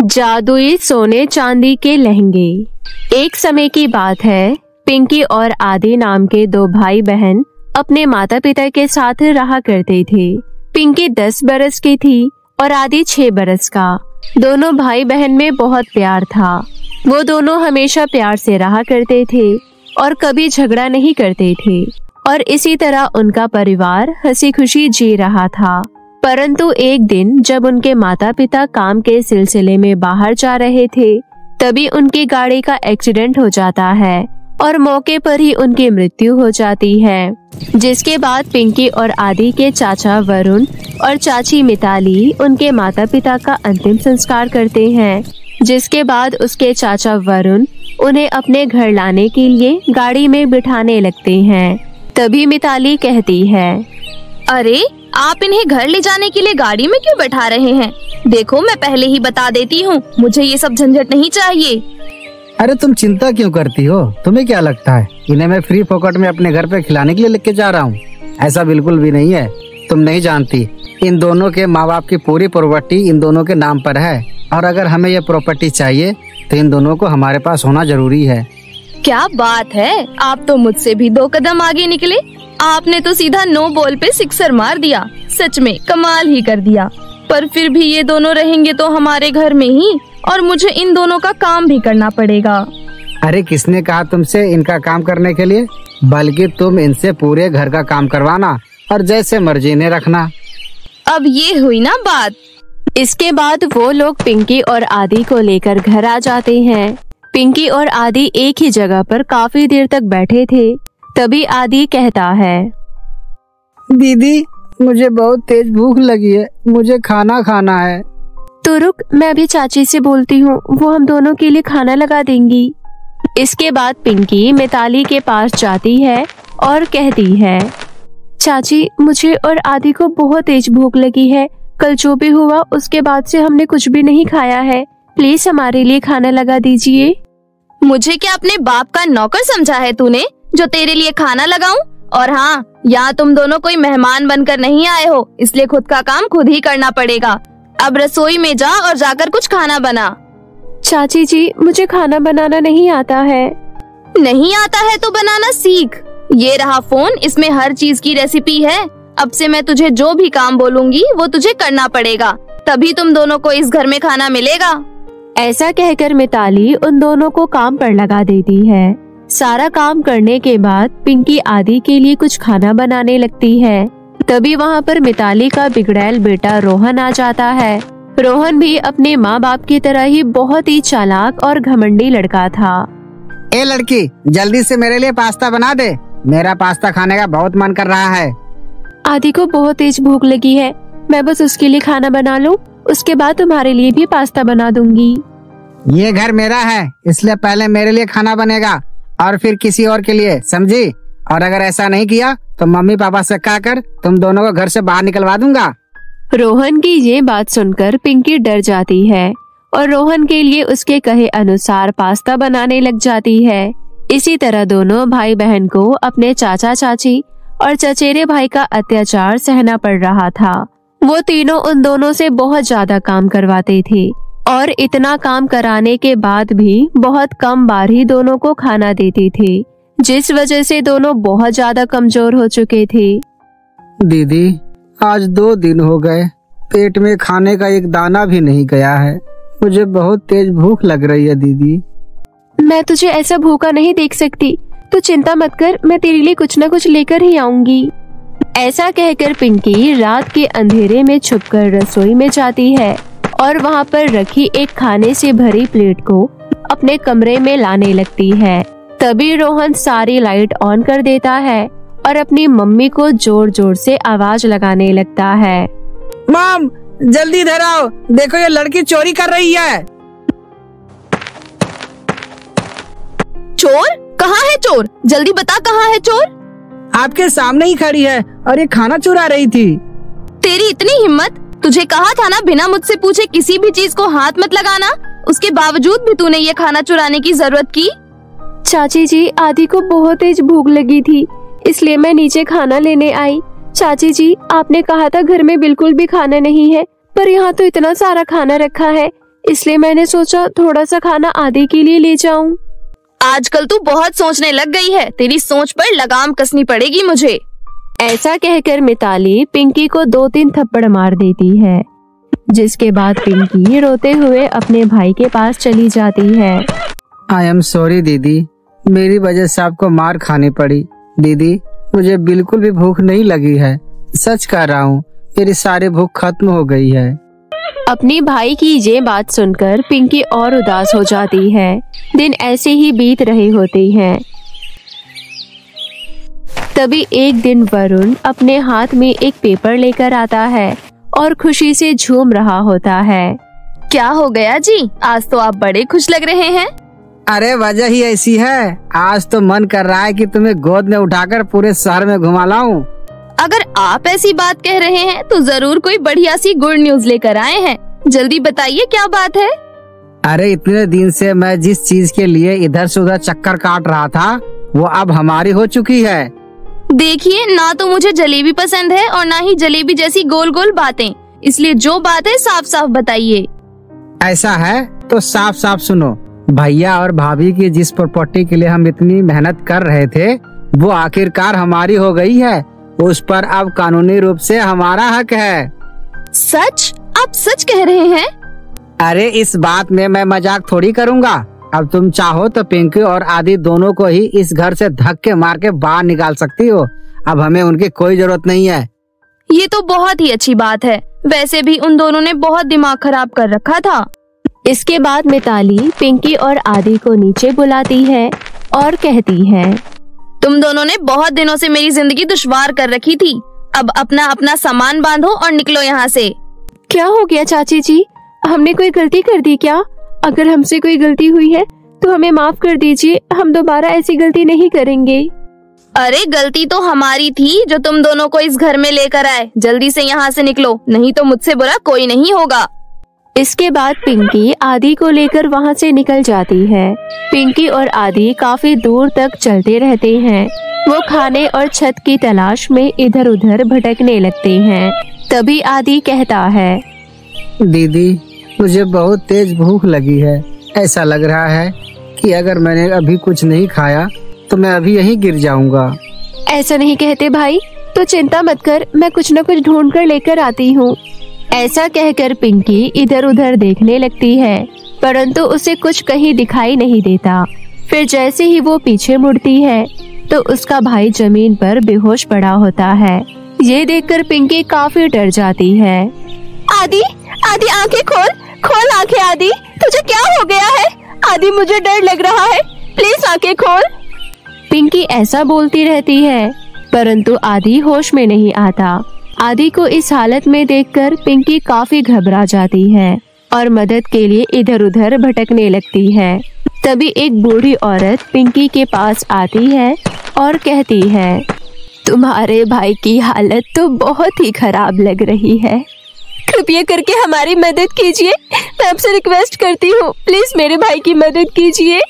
जादुई सोने चांदी के लहंगे। एक समय की बात है, पिंकी और आदि नाम के दो भाई बहन अपने माता पिता के साथ रहा करते थे। पिंकी 10 बरस की थी और आदि 6 बरस का। दोनों भाई बहन में बहुत प्यार था। वो दोनों हमेशा प्यार से रहा करते थे और कभी झगड़ा नहीं करते थे और इसी तरह उनका परिवार हंसी खुशी जी रहा था। परंतु एक दिन जब उनके माता पिता काम के सिलसिले में बाहर जा रहे थे, तभी उनकी गाड़ी का एक्सीडेंट हो जाता है और मौके पर ही उनकी मृत्यु हो जाती है। जिसके बाद पिंकी और आदि के चाचा वरुण और चाची मिताली उनके माता पिता का अंतिम संस्कार करते हैं। जिसके बाद उसके चाचा वरुण उन्हें अपने घर लाने के लिए गाड़ी में बिठाने लगते हैं। तभी मिताली कहती है, अरे आप इन्हें घर ले जाने के लिए गाड़ी में क्यों बैठा रहे हैं? देखो मैं पहले ही बता देती हूँ, मुझे ये सब झंझट नहीं चाहिए। अरे तुम चिंता क्यों करती हो? तुम्हें क्या लगता है इन्हें मैं फ्री फोकट में अपने घर पे खिलाने के लिए लेके जा रहा हूँ? ऐसा बिल्कुल भी नहीं है। तुम नहीं जानती, इन दोनों के माँ बाप की पूरी प्रॉपर्टी इन दोनों के नाम पर है और अगर हमें ये प्रॉपर्टी चाहिए तो इन दोनों को हमारे पास होना जरूरी है। क्या बात है, आप तो मुझसे भी 2 कदम आगे निकले। आपने तो सीधा नो बॉल पे सिक्सर मार दिया। सच में कमाल ही कर दिया। पर फिर भी ये दोनों रहेंगे तो हमारे घर में ही और मुझे इन दोनों का काम भी करना पड़ेगा। अरे किसने कहा तुमसे इनका काम करने के लिए? बल्कि तुम इनसे पूरे घर का काम करवाना और जैसे मर्जी इन्हें रखना। अब ये हुई ना बात। इसके बाद वो लोग पिंकी और आदि को लेकर घर आ जाते हैं। पिंकी और आदि एक ही जगह पर काफी देर तक बैठे थे। तभी आदि कहता है, दीदी मुझे बहुत तेज भूख लगी है, मुझे खाना खाना है। तो रुक, मैं अभी चाची से बोलती हूँ, वो हम दोनों के लिए खाना लगा देंगी। इसके बाद पिंकी मिताली के पास जाती है और कहती है, चाची मुझे और आदि को बहुत तेज भूख लगी है। कल जो भी हुआ उसके बाद से हमने कुछ भी नहीं खाया है। प्लीज हमारे लिए खाना लगा दीजिए। मुझे क्या अपने बाप का नौकर समझा है तूने जो तेरे लिए खाना लगाऊं? और हाँ, यहाँ तुम दोनों कोई मेहमान बनकर नहीं आए हो, इसलिए खुद का काम खुद ही करना पड़ेगा। अब रसोई में जा और जाकर कुछ खाना बना। चाची जी मुझे खाना बनाना नहीं आता है। नहीं आता है तो बनाना सीख। ये रहा फोन, इसमें हर चीज की रेसिपी है। अब से मैं तुझे जो भी काम बोलूंगी वो तुझे करना पड़ेगा, तभी तुम दोनों को इस घर में खाना मिलेगा। ऐसा कहकर मिताली उन दोनों को काम पर लगा देती है। सारा काम करने के बाद पिंकी आदि के लिए कुछ खाना बनाने लगती है। तभी वहाँ पर मिताली का बिगड़ैल बेटा रोहन आ जाता है। रोहन भी अपने माँ बाप की तरह ही बहुत ही चालाक और घमंडी लड़का था। ए लड़की, जल्दी से मेरे लिए पास्ता बना दे, मेरा पास्ता खाने का बहुत मन कर रहा है। आदि को बहुत तेज भूख लगी है, मैं बस उसके लिए खाना बना लूं, उसके बाद तुम्हारे लिए भी पास्ता बना दूंगी। ये घर मेरा है, इसलिए पहले मेरे लिए खाना बनेगा और फिर किसी और के लिए, समझी? और अगर ऐसा नहीं किया तो मम्मी पापा से कहकर तुम दोनों को घर से बाहर निकलवा दूंगा। रोहन की ये बात सुनकर पिंकी डर जाती है और रोहन के लिए उसके कहे अनुसार पास्ता बनाने लग जाती है। इसी तरह दोनों भाई बहन को अपने चाचा चाची और चचेरे भाई का अत्याचार सहना पड़ रहा था। वो तीनों उन दोनों से बहुत ज्यादा काम करवाते थे और इतना काम कराने के बाद भी बहुत कम बार ही दोनों को खाना देते थे, जिस वजह से दोनों बहुत ज्यादा कमजोर हो चुके थे। दीदी आज 2 दिन हो गए, पेट में खाने का एक दाना भी नहीं गया है। मुझे बहुत तेज भूख लग रही है दीदी। मैं तुझे ऐसा भूखा नहीं देख सकती, तू चिंता मत कर, मैं तेरे लिए कुछ न कुछ लेकर ही आऊंगी। ऐसा कहकर पिंकी रात के अंधेरे में छुपकर रसोई में जाती है और वहाँ पर रखी एक खाने से भरी प्लेट को अपने कमरे में लाने लगती है। तभी रोहन सारी लाइट ऑन कर देता है और अपनी मम्मी को जोर जोर से आवाज लगाने लगता है, मॉम जल्दी इधर आओ, देखो ये लड़की चोरी कर रही है। चोर? कहाँ है चोर? जल्दी बता कहाँ है चोर? आपके सामने ही खड़ी है और ये खाना चुरा रही थी। तेरी इतनी हिम्मत? तुझे कहा था ना बिना मुझसे पूछे किसी भी चीज को हाथ मत लगाना, उसके बावजूद भी तूने ये खाना चुराने की जरूरत की। चाची जी आदि को बहुत तेज भूख लगी थी, इसलिए मैं नीचे खाना लेने आई। चाची जी आपने कहा था घर में बिल्कुल भी खाना नहीं है, पर यहाँ तो इतना सारा खाना रखा है, इसलिए मैंने सोचा थोड़ा सा खाना आदि के लिए ले जाऊं। आजकल तू बहुत सोचने लग गई है, तेरी सोच पर लगाम कसनी पड़ेगी मुझे। ऐसा कहकर मिताली पिंकी को 2-3 थप्पड़ मार देती है, जिसके बाद पिंकी रोते हुए अपने भाई के पास चली जाती है। आई एम सॉरी दीदी, मेरी वजह से आपको मार खानी पड़ी। दीदी, मुझे बिल्कुल भी भूख नहीं लगी है, सच कह रहा हूँ, मेरी सारी भूख खत्म हो गई है। अपनी भाई की ये बात सुनकर पिंकी और उदास हो जाती है। दिन ऐसे ही बीत रहे होते हैं। तभी एक दिन वरुण अपने हाथ में एक पेपर लेकर आता है और खुशी से झूम रहा होता है। क्या हो गया जी, आज तो आप बड़े खुश लग रहे हैं। अरे वजह ही ऐसी है, आज तो मन कर रहा है कि तुम्हें गोद में उठाकर पूरे शहर में घुमा लाऊं। अगर आप ऐसी बात कह रहे हैं तो जरूर कोई बढ़िया सी गुड न्यूज लेकर आए हैं। जल्दी बताइए क्या बात है। अरे इतने दिन से मैं जिस चीज के लिए इधर से उधर चक्कर काट रहा था, वो अब हमारी हो चुकी है। देखिए, ना तो मुझे जलेबी पसंद है और ना ही जलेबी जैसी गोल गोल बातें, इसलिए जो बात है साफ साफ बताइए। ऐसा है तो साफ साफ सुनो, भैया और भाभी की जिस प्रॉपर्टी के लिए हम इतनी मेहनत कर रहे थे, वो आखिरकार हमारी हो गई है। उस पर अब कानूनी रूप से हमारा हक है। सच? आप सच कह रहे हैं? अरे इस बात में मैं मजाक थोड़ी करूँगा। अब तुम चाहो तो पिंकी और आदि दोनों को ही इस घर से धक्के मार के बाहर निकाल सकती हो। अब हमें उनकी कोई जरूरत नहीं है। ये तो बहुत ही अच्छी बात है। वैसे भी उन दोनों ने बहुत दिमाग खराब कर रखा था। इसके बाद मिताली पिंकी और आदि को नीचे बुलाती है और कहती है, तुम दोनों ने बहुत दिनों से मेरी जिंदगी दुश्वार कर रखी थी। अब अपना अपना सामान बांधो और निकलो यहाँ से। क्या हो गया चाची जी, हमने कोई गलती कर दी क्या? अगर हमसे कोई गलती हुई है तो हमें माफ कर दीजिए, हम दोबारा ऐसी गलती नहीं करेंगे। अरे गलती तो हमारी थी जो तुम दोनों को इस घर में लेकर आए। जल्दी से यहाँ से निकलो, नहीं तो मुझसे बुरा कोई नहीं होगा। इसके बाद पिंकी आदि को लेकर वहाँ से निकल जाती है। पिंकी और आदि काफी दूर तक चलते रहते हैं। वो खाने और छत की तलाश में इधर उधर भटकने लगते हैं। तभी आदि कहता है, दीदी, मुझे बहुत तेज भूख लगी है। ऐसा लग रहा है कि अगर मैंने अभी कुछ नहीं खाया तो मैं अभी यहीं गिर जाऊंगा। ऐसा नहीं कहते भाई, तो चिंता मत कर, मैं कुछ न कुछ ढूंढ कर लेकर आती हूँ। ऐसा कहकर पिंकी इधर उधर देखने लगती है, परंतु उसे कुछ कहीं दिखाई नहीं देता। फिर जैसे ही वो पीछे मुड़ती है तो उसका भाई जमीन पर बेहोश पड़ा होता है। ये देखकर पिंकी काफी डर जाती है। आदि, आदि आंखें खोल, खोल आंखें आदि, तुझे क्या हो गया है? आदि मुझे डर लग रहा है, प्लीज आंखें खोल। पिंकी ऐसा बोलती रहती है, परंतु आदि होश में नहीं आता। आदि को इस हालत में देखकर पिंकी काफी घबरा जाती है और मदद के लिए इधर उधर भटकने लगती है। तभी एक बूढ़ी औरत पिंकी के पास आती है और कहती है, तुम्हारे भाई की हालत तो बहुत ही खराब लग रही है, कृपया करके हमारी मदद कीजिए। मैं आपसे रिक्वेस्ट करती हूँ, प्लीज मेरे भाई की मदद कीजिए।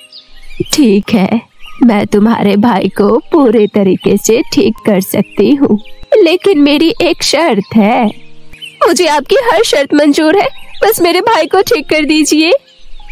ठीक है, मैं तुम्हारे भाई को पूरे तरीके से ठीक कर सकती हूँ, लेकिन मेरी एक शर्त है। मुझे आपकी हर शर्त मंजूर है, बस मेरे भाई को ठीक कर दीजिए।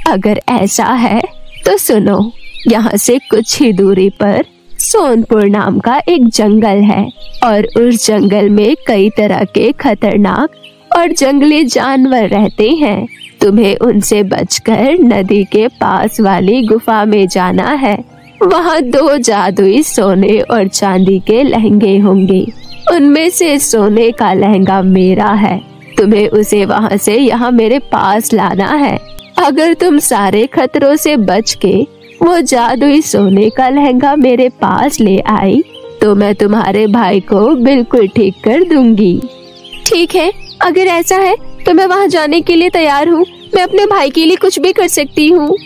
अगर ऐसा है तो सुनो, यहाँ से कुछ ही दूरी पर सोनपुर नाम का एक जंगल है और उस जंगल में कई तरह के खतरनाक और जंगली जानवर रहते हैं। तुम्हें उनसे बचकर नदी के पास वाली गुफा में जाना है। वहाँ 2 जादुई सोने और चांदी के लहंगे होंगे। उनमें से सोने का लहंगा मेरा है। तुम्हें उसे वहाँ से यहाँ मेरे पास लाना है। अगर तुम सारे खतरों से बच के वो जादुई सोने का लहंगा मेरे पास ले आई तो मैं तुम्हारे भाई को बिल्कुल ठीक कर दूंगी। ठीक है, अगर ऐसा है तो मैं वहाँ जाने के लिए तैयार हूँ। मैं अपने भाई के लिए कुछ भी कर सकती हूँ।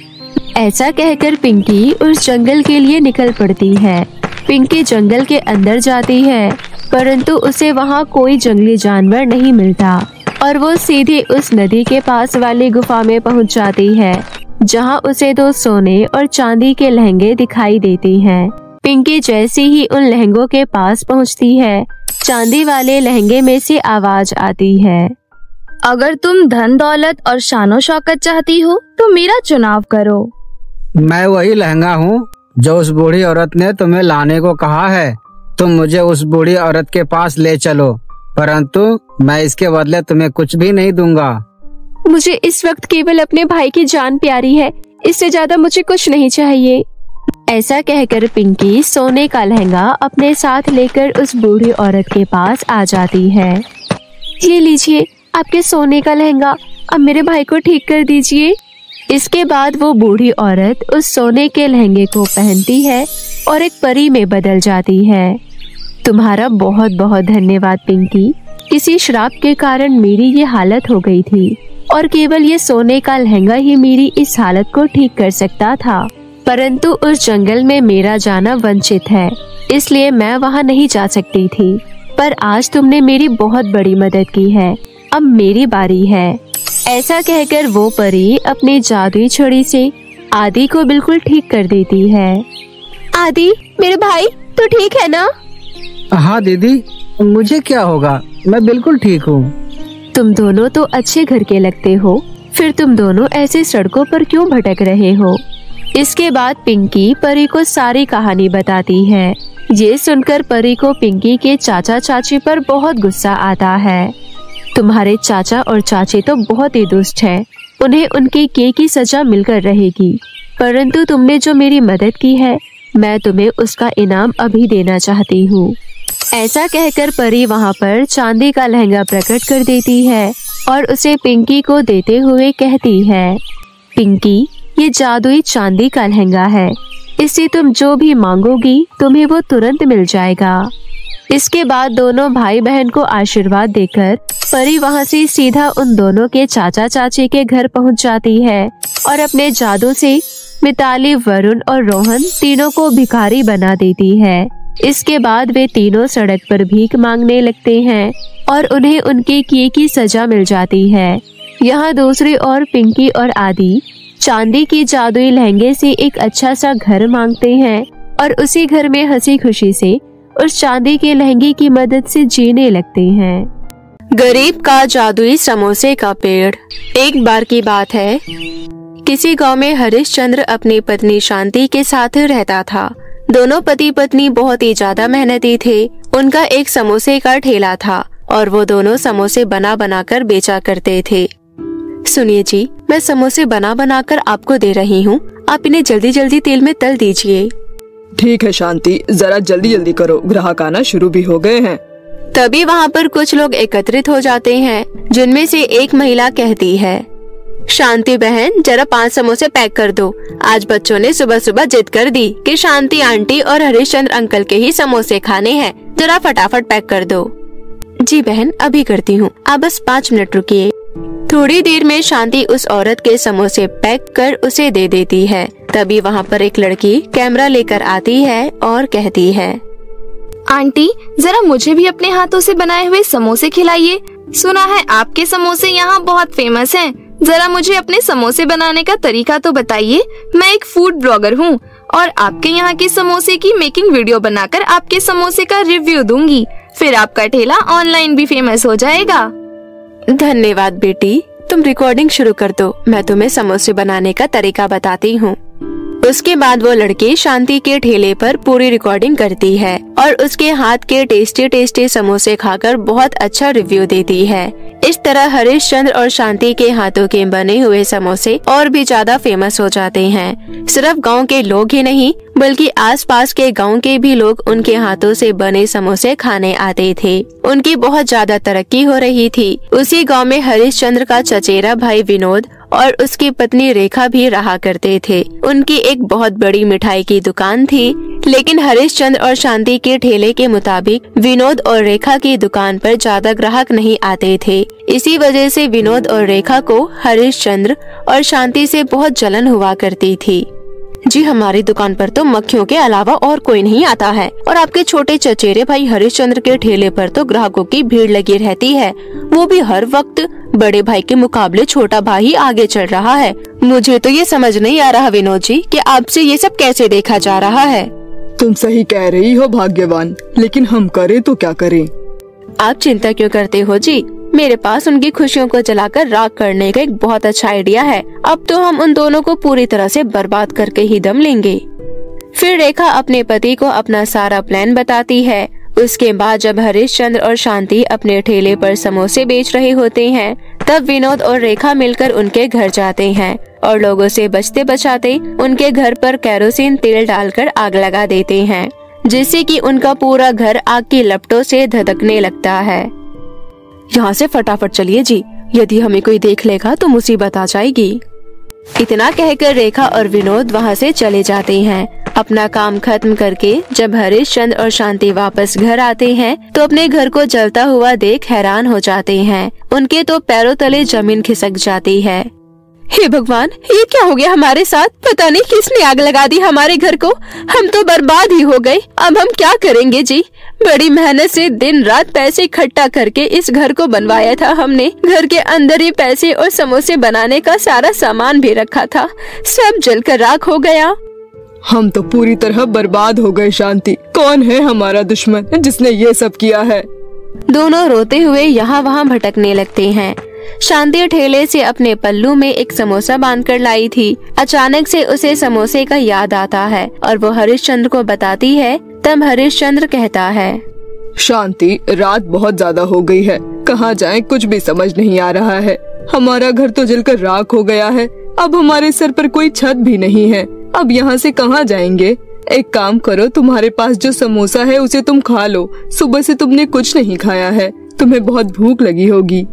ऐसा कहकर पिंकी उस जंगल के लिए निकल पड़ती है। पिंकी जंगल के अंदर जाती है, परंतु उसे वहाँ कोई जंगली जानवर नहीं मिलता और वो सीधे उस नदी के पास वाली गुफा में पहुँच जाती है, जहाँ उसे 2 सोने और चांदी के लहंगे दिखाई देते हैं। पिंकी जैसे ही उन लहंगों के पास पहुँचती है, चांदी वाले लहंगे में से आवाज आती है, अगर तुम धन दौलत और शानो शौकत चाहती हो तो मेरा चुनाव करो। मैं वही लहंगा हूँ जो उस बूढ़ी औरत ने तुम्हें लाने को कहा है। तुम मुझे उस बूढ़ी औरत के पास ले चलो, परंतु मैं इसके बदले तुम्हें कुछ भी नहीं दूंगा। मुझे इस वक्त केवल अपने भाई की जान प्यारी है, इससे ज्यादा मुझे कुछ नहीं चाहिए। ऐसा कहकर पिंकी सोने का लहंगा अपने साथ लेकर उस बूढ़ी औरत के पास आ जाती है। ये लीजिए आपके सोने का लहंगा, अब मेरे भाई को ठीक कर दीजिए। इसके बाद वो बूढ़ी औरत उस सोने के लहंगे को पहनती है और एक परी में बदल जाती है। तुम्हारा बहुत बहुत धन्यवाद पिंकी। किसी श्राप के कारण मेरी ये हालत हो गई थी और केवल ये सोने का लहंगा ही मेरी इस हालत को ठीक कर सकता था, परंतु उस जंगल में मेरा जाना वंचित है, इसलिए मैं वहाँ नहीं जा सकती थी। पर आज तुमने मेरी बहुत बड़ी मदद की है, अब मेरी बारी है। ऐसा कहकर वो परी अपनी जादुई छड़ी से आदि को बिल्कुल ठीक कर देती है। आदि मेरे भाई, तू ठीक है ना? हाँ दीदी, मुझे क्या होगा, मैं बिल्कुल ठीक हूँ। तुम दोनों तो अच्छे घर के लगते हो, फिर तुम दोनों ऐसे सड़कों पर क्यों भटक रहे हो? इसके बाद पिंकी परी को सारी कहानी बताती है। ये सुनकर परी को पिंकी के चाचा चाची पर बहुत गुस्सा आता है। तुम्हारे चाचा और चाची तो बहुत ही दुष्ट हैं, उन्हें उनके किए की सजा मिलकर रहेगी, परंतु तुमने जो मेरी मदद की है, मैं तुम्हें उसका इनाम अभी देना चाहती हूँ। ऐसा कहकर परी वहाँ पर चांदी का लहंगा प्रकट कर देती है और उसे पिंकी को देते हुए कहती है, पिंकी ये जादुई चांदी का लहंगा है, इससे तुम जो भी मांगोगी तुम्हें वो तुरंत मिल जाएगा। इसके बाद दोनों भाई बहन को आशीर्वाद देकर परी वहाँ से सीधा उन दोनों के चाचा चाची के घर पहुँच जाती है और अपने जादू से मिताली, वरुण और रोहन तीनों को भिखारी बना देती है। इसके बाद वे तीनों सड़क पर भीख मांगने लगते हैं और उन्हें उनके किए की सजा मिल जाती है। यहाँ दूसरी ओर पिंकी और आदि चांदी की जादुई लहंगे से एक अच्छा सा घर मांगते हैं और उसी घर में हंसी खुशी से उस चांदी के लहंगे की मदद से जीने लगते हैं। गरीब का जादुई समोसे का पेड़। एक बार की बात है, किसी गांव में हरिश्चंद्र अपनी पत्नी शांति के साथ रहता था। दोनों पति पत्नी बहुत ही ज्यादा मेहनती थे। उनका एक समोसे का ठेला था और वो दोनों समोसे बना बना कर बेचा करते थे। सुनिए जी, मैं समोसे बना बना कर आपको दे रही हूँ, आप इन्हें जल्दी जल्दी तेल में तल दीजिए। ठीक है शांति, जरा जल्दी जल्दी करो, ग्राहक आना शुरू भी हो गए हैं। तभी वहाँ पर कुछ लोग एकत्रित हो जाते हैं, जिनमें से एक महिला कहती है, शांति बहन जरा 5 समोसे पैक कर दो। आज बच्चों ने सुबह सुबह जिद कर दी कि शांति आंटी और हरिश्चंद्र अंकल के ही समोसे खाने हैं, जरा फटाफट पैक कर दो। जी बहन, अभी करती हूँ, आप बस 5 मिनट रुकिए। थोड़ी देर में शांति उस औरत के समोसे पैक कर उसे दे देती है। तभी वहाँ पर एक लड़की कैमरा लेकर आती है और कहती है, आंटी जरा मुझे भी अपने हाथों से बनाए हुए समोसे खिलाइए। सुना है आपके समोसे यहाँ बहुत फेमस हैं। जरा मुझे अपने समोसे बनाने का तरीका तो बताइए। मैं एक फूड ब्लॉगर हूँ और आपके यहाँ के समोसे की मेकिंग वीडियो बनाकर आपके समोसे का रिव्यू दूंगी, फिर आपका ठेला ऑनलाइन भी फेमस हो जाएगा। धन्यवाद बेटी, तुम रिकॉर्डिंग शुरू कर दो, मैं तुम्हें समोसे बनाने का तरीका बताती हूँ। उसके बाद वो लड़की शांति के ठेले पर पूरी रिकॉर्डिंग करती है और उसके हाथ के टेस्टी टेस्टी समोसे खाकर बहुत अच्छा रिव्यू देती है। इस तरह हरिश्चंद्र और शांति के हाथों के बने हुए समोसे और भी ज्यादा फेमस हो जाते हैं। सिर्फ गांव के लोग ही नहीं बल्कि आसपास के गांव के भी लोग उनके हाथों से बने समोसे खाने आते थे। उनकी बहुत ज्यादा तरक्की हो रही थी। उसी गांव में हरिश्चंद्र का चचेरा भाई विनोद और उसकी पत्नी रेखा भी रहा करते थे। उनकी एक बहुत बड़ी मिठाई की दुकान थी, लेकिन हरिश्चंद्र और शांति के ठेले के मुताबिक विनोद और रेखा की दुकान पर ज्यादा ग्राहक नहीं आते थे। इसी वजह से विनोद और रेखा को हरिश्चंद्र और शांति से बहुत जलन हुआ करती थी। जी, हमारी दुकान पर तो मक्खियों के अलावा और कोई नहीं आता है और आपके छोटे चचेरे भाई हरिश्चंद्र के ठेले पर तो ग्राहकों की भीड़ लगी रहती है। वो भी हर वक्त बड़े भाई के मुकाबले छोटा भाई ही आगे चल रहा है। मुझे तो ये समझ नहीं आ रहा विनोद जी कि आपसे ये सब कैसे देखा जा रहा है। तुम सही कह रही हो भाग्यवान, लेकिन हम करें तो क्या करें। आप चिंता क्यों करते हो जी, मेरे पास उनकी खुशियों को जलाकर राख करने का एक बहुत अच्छा आइडिया है। अब तो हम उन दोनों को पूरी तरह से बर्बाद करके ही दम लेंगे। फिर रेखा अपने पति को अपना सारा प्लान बताती है। उसके बाद जब हरिश्चंद्र और शांति अपने ठेले पर समोसे बेच रहे होते हैं, तब विनोद और रेखा मिलकर उनके घर जाते हैं और लोगों से बचते बचाते उनके घर पर केरोसिन तेल डालकर आग लगा देते हैं, जिससे कि उनका पूरा घर आग की लपटों से धधकने लगता है। यहाँ से फटाफट चलिए जी, यदि हमें कोई देख लेगा तो मुसीबत आ जाएगी। इतना कहकर रेखा और विनोद वहाँ से चले जाते हैं। अपना काम खत्म करके जब हरिश्चंद्र और शांति वापस घर आते हैं तो अपने घर को जलता हुआ देख हैरान हो जाते हैं। उनके तो पैरों तले जमीन खिसक जाती है। हे भगवान, ये क्या हो गया हमारे साथ? पता नहीं किसने आग लगा दी हमारे घर को। हम तो बर्बाद ही हो गए। अब हम क्या करेंगे जी? बड़ी मेहनत से दिन रात पैसे इकट्ठा करके इस घर को बनवाया था हमने। घर के अंदर ही पैसे और समोसे बनाने का सारा सामान भी रखा था, सब जलकर राख हो गया। हम तो पूरी तरह बर्बाद हो गए। शांति, कौन है हमारा दुश्मन जिसने ये सब किया है? दोनों रोते हुए यहाँ वहाँ भटकने लगते हैं। शांति ठेले से अपने पल्लू में एक समोसा बांधकर लाई थी। अचानक से उसे समोसे का याद आता है और वो हरिश्चंद्र को बताती है। तब हरिश्चंद्र कहता है, शांति, रात बहुत ज्यादा हो गई है, कहाँ जाएं कुछ भी समझ नहीं आ रहा है। हमारा घर तो जलकर राख हो गया है। अब हमारे सर पर कोई छत भी नहीं है। अब यहाँ से कहाँ जाएंगे? एक काम करो, तुम्हारे पास जो समोसा है उसे तुम खा लो। सुबह से तुमने कुछ नहीं खाया है, तुम्हें बहुत भूख लगी होगी।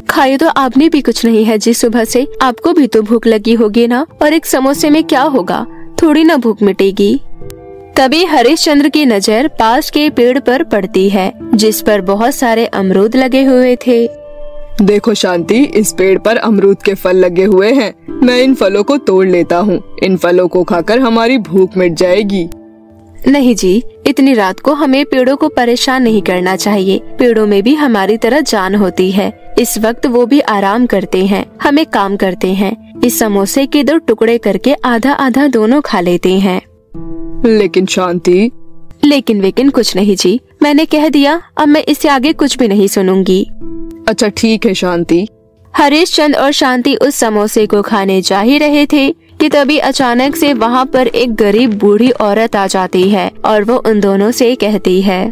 खाई तो आपने भी कुछ नहीं है जी सुबह से। आपको भी तो भूख लगी होगी ना। और एक समोसे में क्या होगा, थोड़ी ना भूख मिटेगी। तभी हरिश्चंद्र की नजर पास के पेड़ पर पड़ती है, जिस पर बहुत सारे अमरूद लगे हुए थे। देखो शांति, इस पेड़ पर अमरूद के फल लगे हुए हैं। मैं इन फलों को तोड़ लेता हूँ। इन फलों को खाकर हमारी भूख मिट जाएगी। नहीं जी, इतनी रात को हमें पेड़ों को परेशान नहीं करना चाहिए। पेड़ों में भी हमारी तरह जान होती है। इस वक्त वो भी आराम करते हैं, हम एक काम करते हैं, इस समोसे के 2 टुकड़े करके आधा आधा दोनों खा लेते हैं। लेकिन शांति। लेकिन कुछ नहीं जी, मैंने कह दिया, अब मैं इससे आगे कुछ भी नहीं सुनूंगी। अच्छा ठीक है शांति। हरिश्चंद्र और शांति उस समोसे को खाने जा ही रहे थे कि तभी अचानक से वहाँ पर एक गरीब बूढ़ी औरत आ जाती है और वो उन दोनों से कहती है,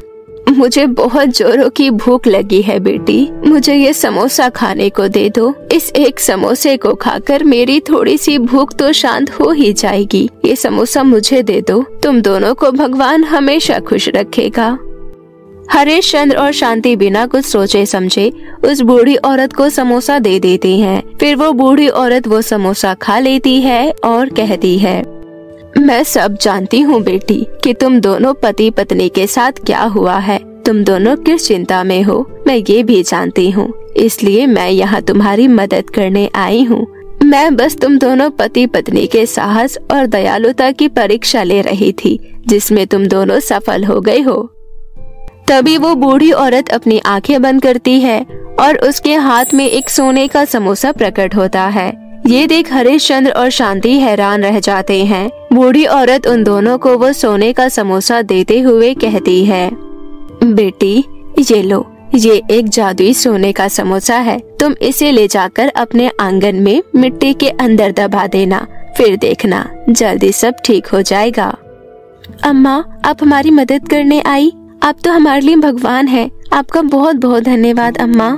मुझे बहुत जोरों की भूख लगी है बेटी, मुझे ये समोसा खाने को दे दो। इस एक समोसे को खाकर मेरी थोड़ी सी भूख तो शांत हो ही जाएगी। ये समोसा मुझे दे दो, तुम दोनों को भगवान हमेशा खुश रखेगा। हरिश्चंद्र और शांति बिना कुछ सोचे समझे उस बूढ़ी औरत को समोसा दे देते हैं। फिर वो बूढ़ी औरत वो समोसा खा लेती है और कहती है, मैं सब जानती हूँ बेटी कि तुम दोनों पति पत्नी के साथ क्या हुआ है। तुम दोनों किस चिंता में हो मैं ये भी जानती हूँ, इसलिए मैं यहाँ तुम्हारी मदद करने आई हूँ। मैं बस तुम दोनों पति पत्नी के साहस और दयालुता की परीक्षा ले रही थी, जिसमें तुम दोनों सफल हो गए हो। तभी वो बूढ़ी औरत अपनी आंखें बंद करती है और उसके हाथ में एक सोने का समोसा प्रकट होता है। ये देख हरिश्चंद्र और शांति हैरान रह जाते हैं। बूढ़ी औरत उन दोनों को वो सोने का समोसा देते हुए कहती है, बेटी ये लो, ये एक जादुई सोने का समोसा है। तुम इसे ले जाकर अपने आंगन में मिट्टी के अंदर दबा देना, फिर देखना जल्दी सब ठीक हो जाएगा। अम्मा, आप हमारी मदद करने आई, आप तो हमारे लिए भगवान हैं। आपका बहुत बहुत धन्यवाद अम्मा।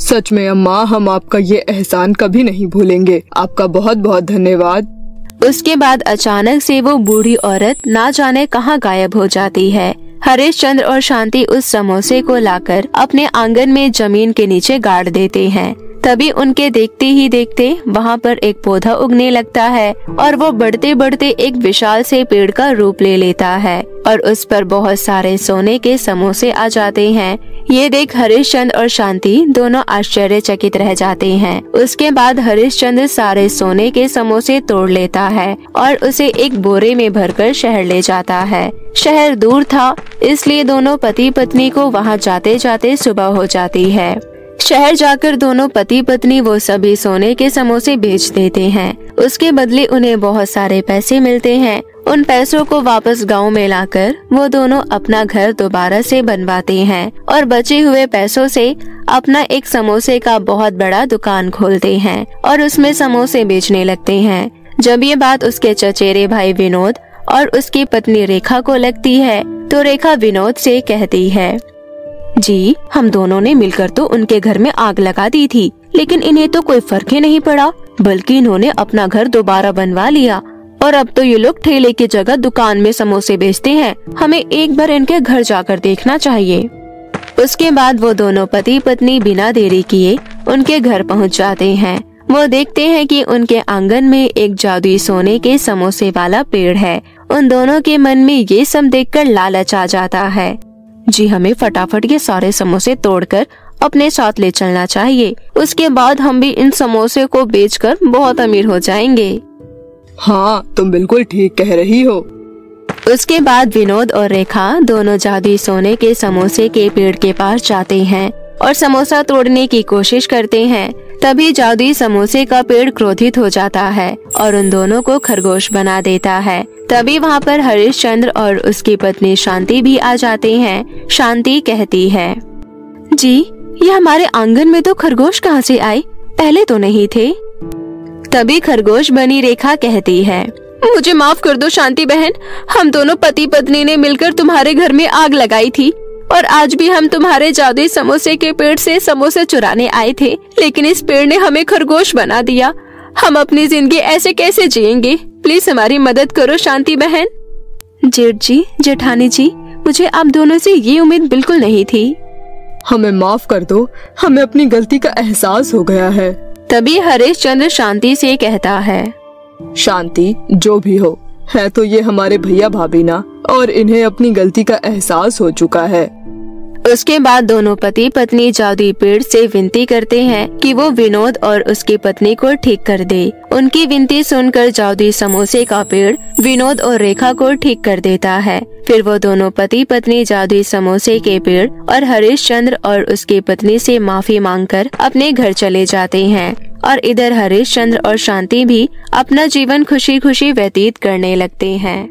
सच में अम्मा, हम आपका ये एहसान कभी नहीं भूलेंगे। आपका बहुत बहुत धन्यवाद। उसके बाद अचानक से वो बूढ़ी औरत ना जाने कहाँ गायब हो जाती है। हरिश्चंद्र और शांति उस समोसे को लाकर अपने आंगन में जमीन के नीचे गाड़ देते हैं। तभी उनके देखते ही देखते वहाँ पर एक पौधा उगने लगता है और वो बढ़ते बढ़ते एक विशाल से पेड़ का रूप ले लेता है और उस पर बहुत सारे सोने के समोसे आ जाते हैं। ये देख हरिश्चंद्र और शांति दोनों आश्चर्यचकित रह जाते हैं। उसके बाद हरिश्चंद्र सारे सोने के समोसे तोड़ लेता है और उसे एक बोरे में भरकर शहर ले जाता है। शहर दूर था, इसलिए दोनों पति पत्नी को वहाँ जाते जाते सुबह हो जाती है। शहर जाकर दोनों पति पत्नी वो सभी सोने के समोसे बेच देते हैं। उसके बदले उन्हें बहुत सारे पैसे मिलते हैं। उन पैसों को वापस गांव में लाकर वो दोनों अपना घर दोबारा से बनवाते हैं और बचे हुए पैसों से अपना एक समोसे का बहुत बड़ा दुकान खोलते हैं और उसमें समोसे बेचने लगते हैं। जब ये बात उसके चचेरे भाई विनोद और उसकी पत्नी रेखा को लगती है तो रेखा विनोद से कहती है, जी हम दोनों ने मिलकर तो उनके घर में आग लगा दी थी, लेकिन इन्हें तो कोई फर्क ही नहीं पड़ा, बल्कि इन्होंने अपना घर दोबारा बनवा लिया और अब तो ये लोग ठेले की जगह दुकान में समोसे बेचते हैं। हमें एक बार इनके घर जाकर देखना चाहिए। उसके बाद वो दोनों पति पत्नी बिना देरी किए उनके घर पहुंच जाते हैं। वो देखते हैं कि उनके आंगन में एक जादुई सोने के समोसे वाला पेड़ है। उन दोनों के मन में ये सब देखकर लालच आ जाता है। जी हमें फटाफट ये सारे समोसे तोड़कर अपने साथ ले चलना चाहिए, उसके बाद हम भी इन समोसे को बेचकर बहुत अमीर हो जाएंगे। हाँ तुम बिल्कुल ठीक कह रही हो। उसके बाद विनोद और रेखा दोनों जादुई सोने के समोसे के पेड़ के पास जाते हैं और समोसा तोड़ने की कोशिश करते हैं। तभी जादुई समोसे का पेड़ क्रोधित हो जाता है और उन दोनों को खरगोश बना देता है। तभी वहाँ पर हरिश्चंद्र और उसकी पत्नी शांति भी आ जाते हैं। शांति कहती है, जी ये हमारे आंगन में तो खरगोश कहाँ से आए, पहले तो नहीं थे। तभी खरगोश बनी रेखा कहती है, मुझे माफ कर दो शांति बहन, हम दोनों पति पत्नी ने मिलकर तुम्हारे घर में आग लगाई थी और आज भी हम तुम्हारे जादुई समोसे के पेड़ से समोसे चुराने आए थे, लेकिन इस पेड़ ने हमें खरगोश बना दिया। हम अपनी जिंदगी ऐसे कैसे जिएंगे, प्लीज हमारी मदद करो शांति बहन। जेठ जी, जेठानी जी, मुझे आप दोनों से ये उम्मीद बिल्कुल नहीं थी। हमें माफ कर दो, हमें अपनी गलती का एहसास हो गया है। तभी हरिश्चंद्र शांति से कहता है, शांति जो भी हो, है तो ये हमारे भैया भाभी ना, और इन्हें अपनी गलती का एहसास हो चुका है। उसके बाद दोनों पति पत्नी जादुई पेड़ से विनती करते हैं कि वो विनोद और उसकी पत्नी को ठीक कर दे। उनकी विनती सुनकर जादुई समोसे का पेड़ विनोद और रेखा को ठीक कर देता है। फिर वो दोनों पति पत्नी जादुई समोसे के पेड़ और हरिश्चंद्र और उसकी पत्नी से माफी मांगकर अपने घर चले जाते हैं और इधर हरिश्चंद्र और शांति भी अपना जीवन खुशी खुशी व्यतीत करने लगते हैं।